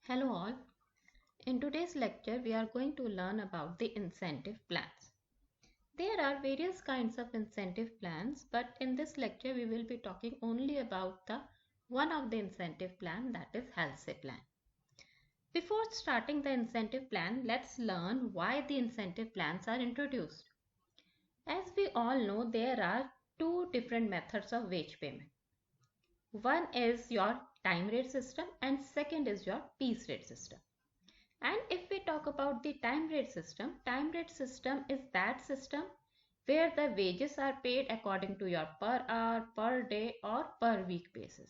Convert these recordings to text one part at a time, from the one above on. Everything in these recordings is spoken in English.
Hello all. In today's lecture, we are going to learn about the incentive plans. There are various kinds of incentive plans, but in this lecture, we will be talking only about the one of the incentive plan, that is Halsey plan. Before starting the incentive plan, let's learn why the incentive plans are introduced. As we all know, there are two different methods of wage payment. One is your time rate system and second is your piece rate system. And if we talk about the time rate system is that system where the wages are paid according to your per hour, per day or per week basis.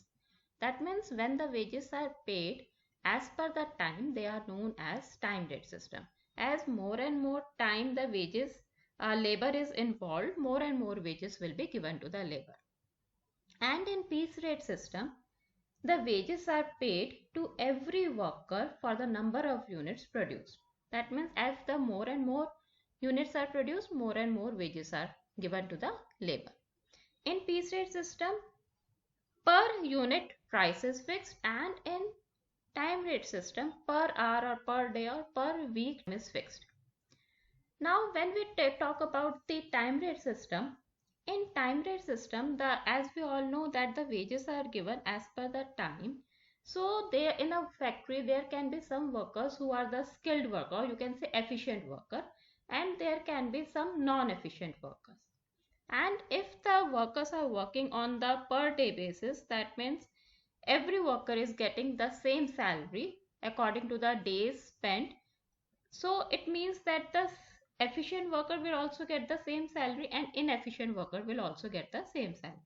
That means when the wages are paid as per the time, they are known as time rate system. As more and more time the wages labor is involved, more and more wages will be given to the labor. And in piece rate system, the wages are paid to every worker for the number of units produced. That means as the more and more units are produced, more and more wages are given to the labor. In piece rate system, per unit price is fixed, and in time rate system, per hour or per day or per week is fixed. Now when we talk about the time rate system, in time rate system, as we all know that the wages are given as per the time. So there in a factory there can be some workers who are the skilled worker, you can say efficient worker, and there can be some non-efficient workers. And if the workers are working on the per day basis, that means every worker is getting the same salary according to the days spent. So it means that the efficient worker will also get the same salary and inefficient worker will also get the same salary.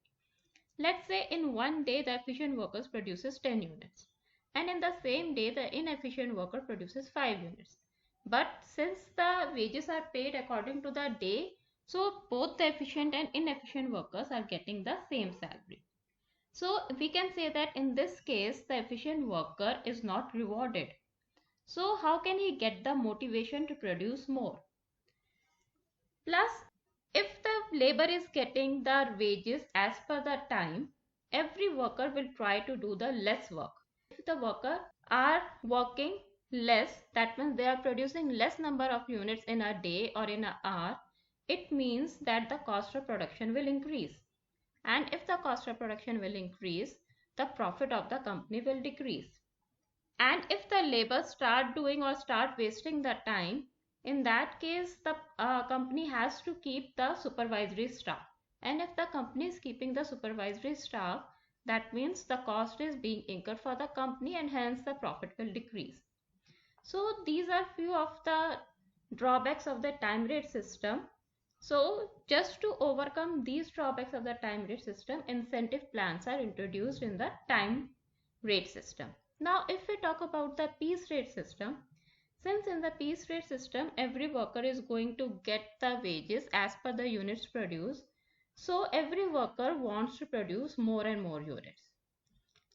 Let's say in one day the efficient worker produces 10 units and in the same day the inefficient worker produces 5 units. But since the wages are paid according to the day, so both the efficient and inefficient workers are getting the same salary. So we can say that in this case the efficient worker is not rewarded. So how can he get the motivation to produce more? Plus, if the labor is getting the wages as per the time, every worker will try to do the less work. If the worker are working less, that means they are producing less number of units in a day or in an hour, it means that the cost of production will increase. And if the cost of production will increase, the profit of the company will decrease. And if the labor start doing or start wasting the time, in that case the company has to keep the supervisory staff. And if the company is keeping the supervisory staff, that means the cost is being incurred for the company and hence the profit will decrease. So these are few of the drawbacks of the time rate system. So just to overcome these drawbacks of the time rate system, incentive plans are introduced in the time rate system. Now if we talk about the piece rate system, since in the piece rate system every worker is going to get the wages as per the units produced, so every worker wants to produce more and more units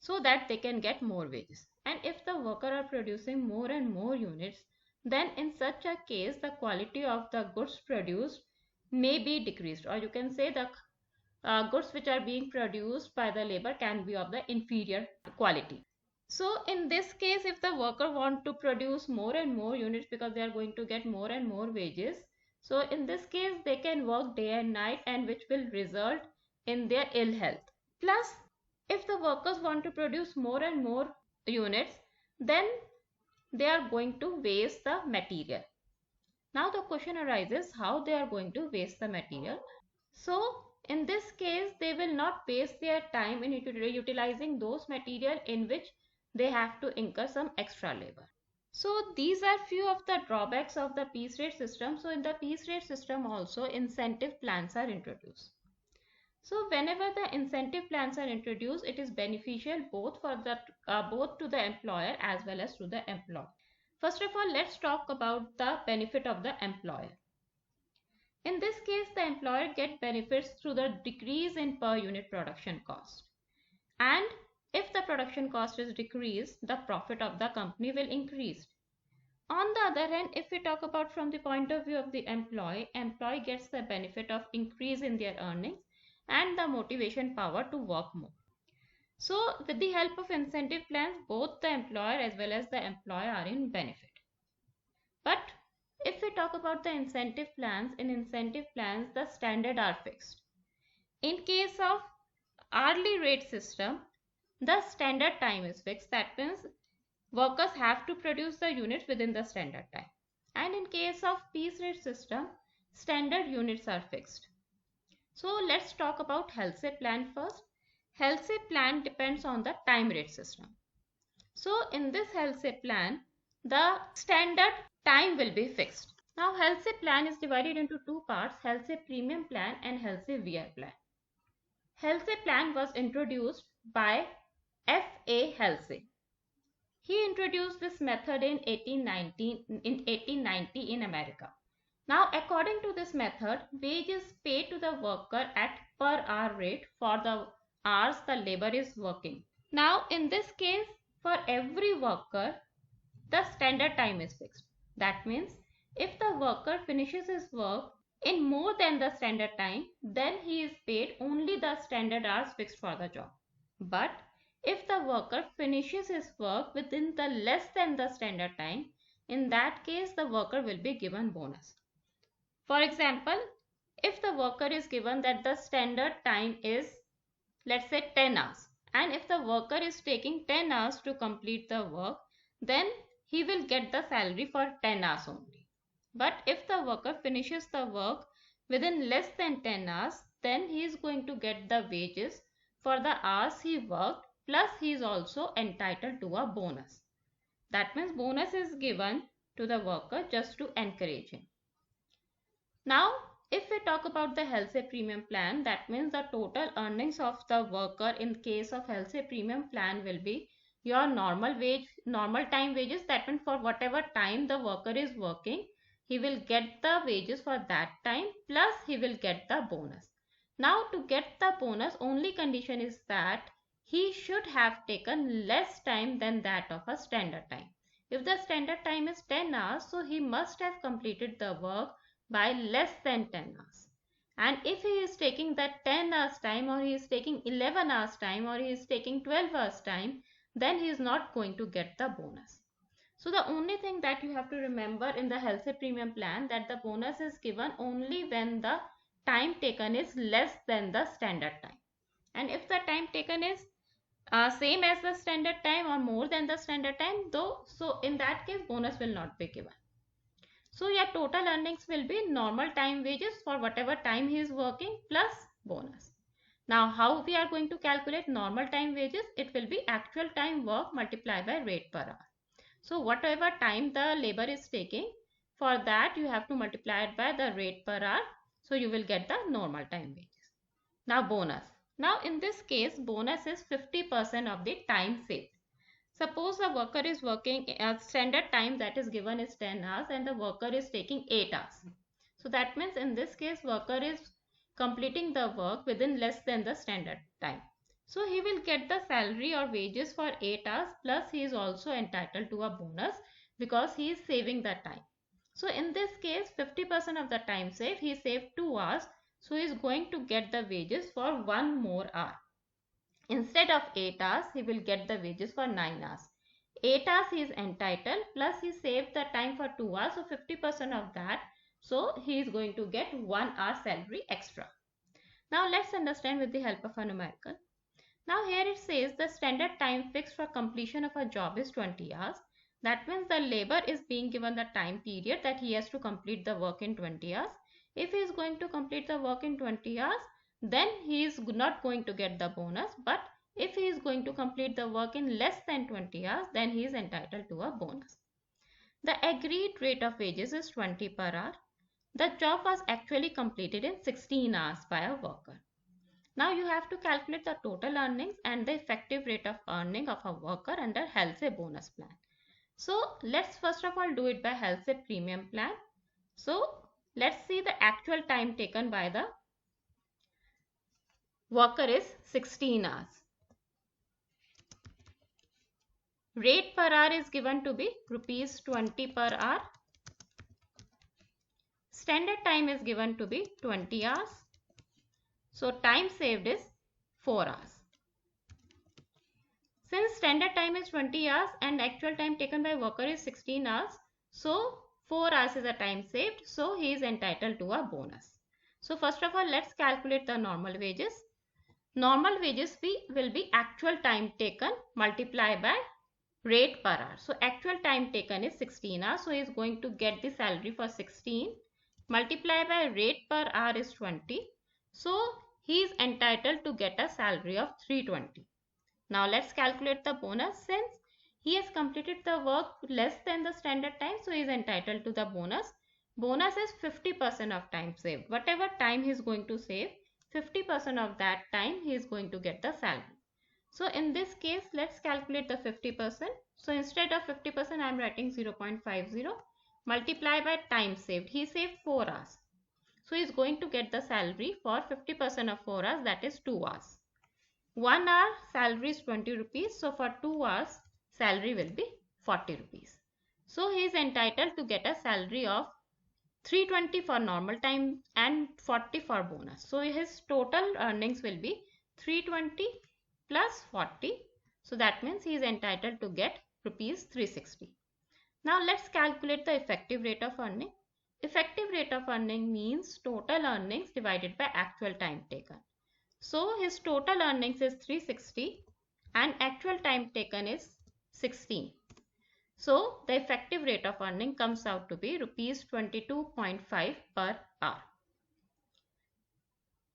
so that they can get more wages. And if the worker are producing more and more units, then in such a case the quality of the goods produced may be decreased, or you can say the goods which are being produced by the labor can be of the inferior quality. So in this case, if the worker want to produce more and more units because they are going to get more and more wages, so in this case they can work day and night, and which will result in their ill health. Plus, if the workers want to produce more and more units, then they are going to waste the material. Now the question arises how they are going to waste the material. So in this case, they will not waste their time in utilizing those material in which they have to incur some extra labor. So these are few of the drawbacks of the piece rate system. So in the piece rate system also incentive plans are introduced. So whenever the incentive plans are introduced, it is beneficial both to the employer as well as to the employee. First of all, let's talk about the benefit of the employer. In this case, the employer gets benefits through the decrease in per unit production cost. And if the production cost is decreased, the profit of the company will increase. On the other hand, if we talk about from the point of view of the employee gets the benefit of increase in their earnings and the motivation power to work more. So with the help of incentive plans, both the employer as well as the employer are in benefit. But if we talk about the incentive plans, in incentive plans the standard are fixed. In case of hourly rate system, the standard time is fixed. That means workers have to produce the units within the standard time. And in case of piece rate system, standard units are fixed. So let's talk about HELSE plan first. HELSE plan depends on the time rate system. So in this HELSE plan, the standard time will be fixed. Now HELSE plan is divided into two parts, HELSE premium plan and HELSE VR plan. HELSE plan was introduced by F.A. HELSE. He introduced this method in 1890 in America. Now, according to this method, wage is paid to the worker at per hour rate for the hours the labor is working. Now, in this case, for every worker, the standard time is fixed. That means, if the worker finishes his work in more than the standard time, then he is paid only the standard hours fixed for the job. But if the worker finishes his work within the less than the standard time, in that case the worker will be given bonus. For example, if the worker is given that the standard time is, let's say, 10 hours, and if the worker is taking 10 hours to complete the work, then he will get the salary for 10 hours only. But if the worker finishes the work within less than 10 hours, then he is going to get the wages for the hours he worked, plus he is also entitled to a bonus. That means bonus is given to the worker just to encourage him. Now, if we talk about the HELSE premium plan, that means the total earnings of the worker in case of HELSE premium plan will be your normal time wages. That means for whatever time the worker is working, he will get the wages for that time, plus he will get the bonus. Now, to get the bonus, only condition is that he should have taken less time than that of a standard time. If the standard time is 10 hours, so he must have completed the work by less than 10 hours. And if he is taking that 10 hours time, or he is taking 11 hours time, or he is taking 12 hours time, then he is not going to get the bonus. So the only thing that you have to remember in the HELSE premium plan, that the bonus is given only when the time taken is less than the standard time. And if the time taken is same as the standard time or more than the standard time, though, so in that case bonus will not be given. So your total earnings will be normal time wages for whatever time he is working plus bonus. Now how we are going to calculate normal time wages? It will be actual time work multiplied by rate per hour. So whatever time the labor is taking, for that you have to multiply it by the rate per hour. So you will get the normal time wages. Now bonus. Now in this case, bonus is 50% of the time saved. Suppose the worker is working standard time that is given is 10 hours and the worker is taking 8 hours. So that means in this case worker is completing the work within less than the standard time. So he will get the salary or wages for 8 hours, plus he is also entitled to a bonus because he is saving the time. So in this case 50% of the time saved, he saved 2 hours. So he is going to get the wages for 1 more hour. Instead of 8 hours, he will get the wages for 9 hours. 8 hours he is entitled, plus he saved the time for 2 hours, so 50% of that. So he is going to get 1 hour salary extra. Now let's understand with the help of a numerical. Now here it says the standard time fixed for completion of a job is 20 hours. That means the labor is being given the time period that he has to complete the work in 20 hours. If he is going to complete the work in 20 hours, then he is not going to get the bonus. But if he is going to complete the work in less than 20 hours, then he is entitled to a bonus. The agreed rate of wages is 20 per hour. The job was actually completed in 16 hours by a worker. Now you have to calculate the total earnings and the effective rate of earning of a worker under HELSE bonus plan. So let's first of all do it by HELSE premium plan. So let's see the actual time taken by the worker is 16 hours. Rate per hour is given to be rupees 20 per hour. Standard time is given to be 20 hours. So time saved is 4 hours. Since standard time is 20 hours and actual time taken by worker is 16 hours, so 4 hours is the time saved, so he is entitled to a bonus. So first of all, let's calculate the normal wages. Normal wages will be actual time taken multiplied by rate per hour. So actual time taken is 16 hours, so he is going to get the salary for 16 multiplied by rate per hour is 20. So he is entitled to get a salary of 320. Now let's calculate the bonus. Since he has completed the work less than the standard time, so he is entitled to the bonus. Bonus is 50% of time saved. Whatever time he is going to save, 50% of that time he is going to get the salary. So in this case, let's calculate the 50%. So instead of 50%, I am writing 0.50 multiply by time saved. He saved 4 hours. So he is going to get the salary for 50% of 4 hours, that is 2 hours. 1 hour salary is 20 rupees. So for 2 hours salary will be 40 rupees. So he is entitled to get a salary of 320 for normal time and 40 for bonus. So his total earnings will be 320 plus 40. So that means he is entitled to get rupees 360. Now let's calculate the effective rate of earning. Effective rate of earning means total earnings divided by actual time taken. So his total earnings is 360 and actual time taken is 16. So the effective rate of earning comes out to be rupees 22.5 per hour.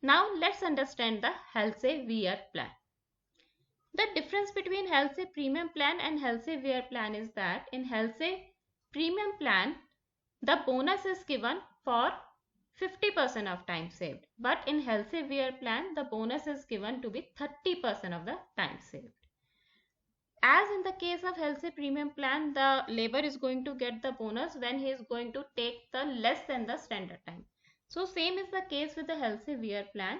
Now let's understand the Halsey VR plan. The difference between Halsey Premium Plan and Halsey VR Plan is that in Halsey Premium Plan, the bonus is given for 50% of time saved. But in Halsey VR Plan, the bonus is given to be 30% of the time saved. As in the case of Halsey Premium Plan, the labor is going to get the bonus when he is going to take the less than the standard time. So same is the case with the Halsey VR Plan.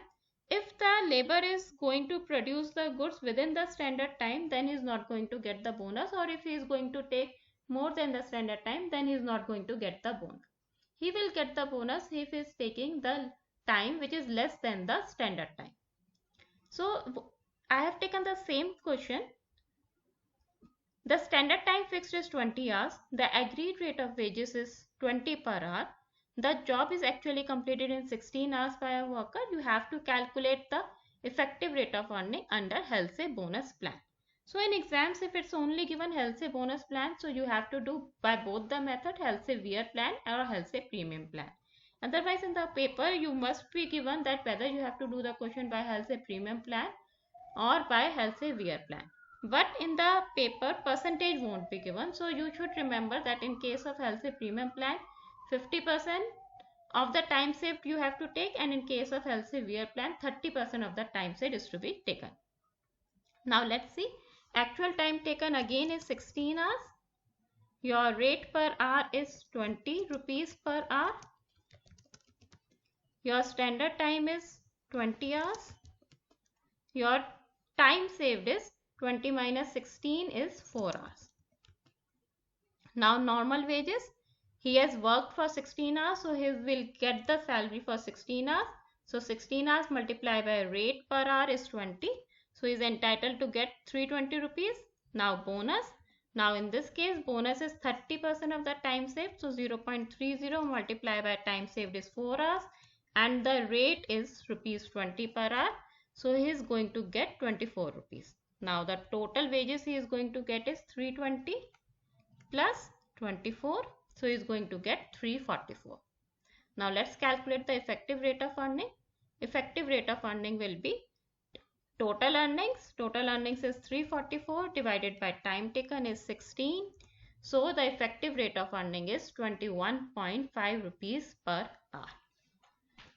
If the labor is going to produce the goods within the standard time, then he is not going to get the bonus, or if he is going to take more than the standard time, then he is not going to get the bonus. He will get the bonus if he is taking the time which is less than the standard time. So I have taken the same question. The standard time fixed is 20 hours. The agreed rate of wages is 20 per hour. The job is actually completed in 16 hours by a worker. You have to calculate the effective rate of earning under Halsey bonus plan. So in exams, if it's only given Halsey bonus plan, so you have to do by both the method Halsey VR plan or Halsey Premium plan. Otherwise in the paper you must be given that whether you have to do the question by Halsey Premium plan or by Halsey VR plan. But in the paper percentage won't be given. So you should remember that in case of Halsey Premium plan, 50% of the time saved you have to take, and in case of Halsey VR plan, 30% of the time saved is to be taken. Now let's see. Actual time taken again is 16 hours. Your rate per hour is 20 rupees per hour. Your standard time is 20 hours. Your time saved is 20 minus 16 is 4 hours. Now normal wages. He has worked for 16 hours, so he will get the salary for 16 hours. So 16 hours multiplied by rate per hour is 20. So he is entitled to get 320 rupees. Now bonus. Now in this case, bonus is 30% of the time saved. So 0.30 multiplied by time saved is 4 hours. And the rate is rupees 20 per hour. So he is going to get 24 rupees. Now the total wages he is going to get is 320 plus 24. So he is going to get 344. Now let's calculate the effective rate of earning. Effective rate of earning will be total earnings. Total earnings is 344 divided by time taken is 16. So the effective rate of earning is 21.5 rupees per hour.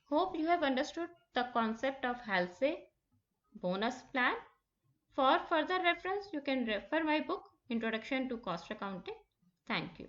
Hope you have understood the concept of Halsey bonus plan. For further reference, you can refer my book, Introduction to Cost Accounting. Thank you.